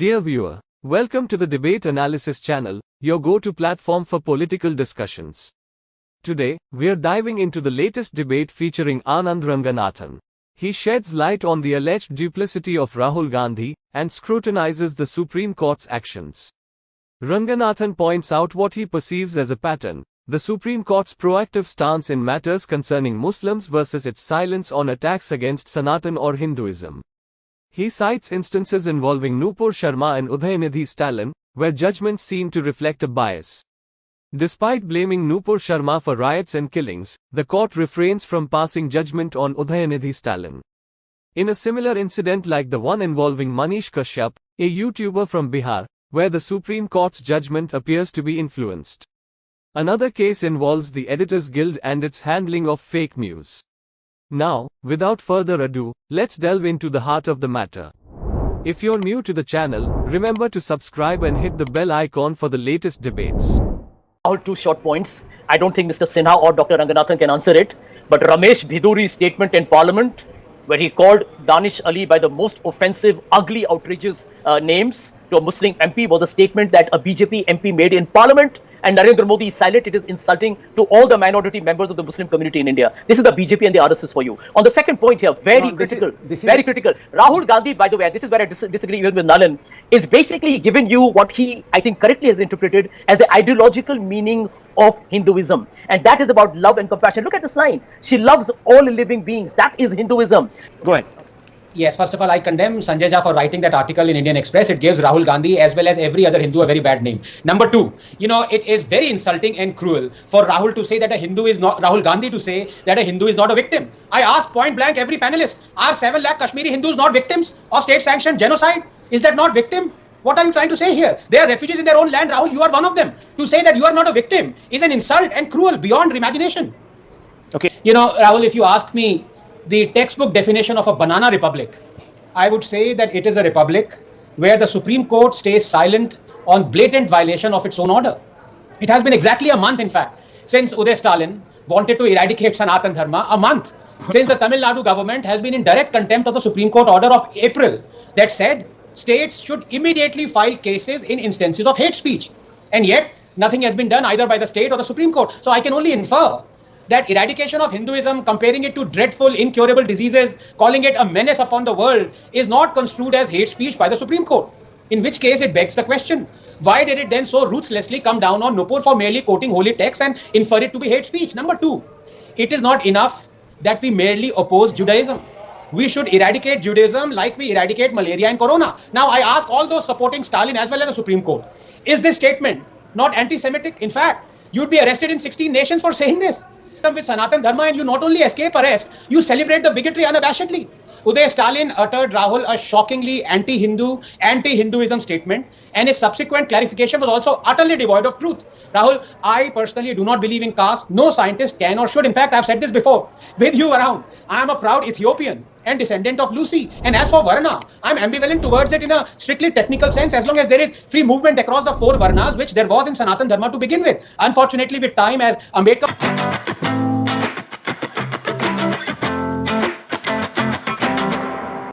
Dear viewer, welcome to the Debate Analysis channel, your go-to platform for political discussions. Today, we're diving into the latest debate featuring Anand Ranganathan. He sheds light on the alleged duplicity of Rahul Gandhi and scrutinizes the Supreme Court's actions. Ranganathan points out what he perceives as a pattern: the Supreme Court's proactive stance in matters concerning Muslims versus its silence on attacks against Sanatan or Hinduism. He cites instances involving Nupur Sharma and Udhayanidhi Stalin, where judgments seem to reflect a bias. Despite blaming Nupur Sharma for riots and killings, the court refrains from passing judgment on Udhayanidhi Stalin. In a similar incident like the one involving Manish Kashyap, a YouTuber from Bihar, where the Supreme Court's judgment appears to be influenced. Another case involves the Editors Guild and its handling of fake news. Now, without further ado, let's delve into the heart of the matter. If you're new to the channel, remember to subscribe and hit the bell icon for the latest debates. All two short points. I don't think Mr. Sinha or Dr. Ranganathan can answer it, but Ramesh Bhiduri's statement in Parliament, where he called Danish Ali by the most offensive, ugly, outrageous names to a Muslim MP, was a statement that a BJP MP made in Parliament, and Narendra Modi is silent. It is insulting to all the minority members of the Muslim community in India. This is the BJP and the RSS for you. On the second point here, very critical. Rahul Gandhi, by the way, this is where I disagree even with Nalan, is basically giving you what he, I think, correctly has interpreted as the ideological meaning of Hinduism. And that is about love and compassion. Look at this line. She loves all living beings. That is Hinduism. Go ahead. Yes, first of all, I condemn Sanjay Jha for writing that article in Indian Express. It gives Rahul Gandhi as well as every other Hindu a very bad name. Number two, it is very insulting and cruel for Rahul to say that a Hindu is not, Rahul Gandhi to say that a Hindu is not a victim. I ask point blank every panelist, are 7 lakh Kashmiri Hindus not victims of state-sanctioned genocide? Is that not victim? What are you trying to say here? They are refugees in their own land. Rahul, you are one of them. To say that you are not a victim is an insult and cruel beyond imagination. Okay. Rahul, if you ask me the textbook definition of a banana republic, I would say that it is a republic where the Supreme Court stays silent on blatant violation of its own order. It has been exactly a month, in fact, since Udhayanidhi Stalin wanted to eradicate Sanatan Dharma, a month since the Tamil Nadu government has been in direct contempt of the Supreme Court order of April that said states should immediately file cases in instances of hate speech. And yet, nothing has been done either by the state or the Supreme Court. So I can only infer that eradication of Hinduism, comparing it to dreadful, incurable diseases, calling it a menace upon the world, is not construed as hate speech by the Supreme Court. In which case, it begs the question, why did it then so ruthlessly come down on Nupur for merely quoting holy texts and infer it to be hate speech? Number two, it is not enough that we merely oppose Judaism. We should eradicate Judaism like we eradicate malaria and corona. Now, I ask all those supporting Stalin as well as the Supreme Court, is this statement not anti-Semitic? In fact, you'd be arrested in 16 nations for saying this. With Sanatan Dharma, and you not only escape arrest, you celebrate the bigotry unabashedly. Udhayanidhi Stalin uttered, Rahul, a shockingly anti-Hindu, anti-Hinduism statement, and his subsequent clarification was also utterly devoid of truth. Rahul, I personally do not believe in caste. No scientist can or should. In fact, I've said this before with you around. I am a proud Ethiopian and descendant of Lucy. And as for Varna, I'm ambivalent towards it in a strictly technical sense, as long as there is free movement across the 4 Varnas, which there was in Sanatan Dharma to begin with. Unfortunately, with time, as Ambedkar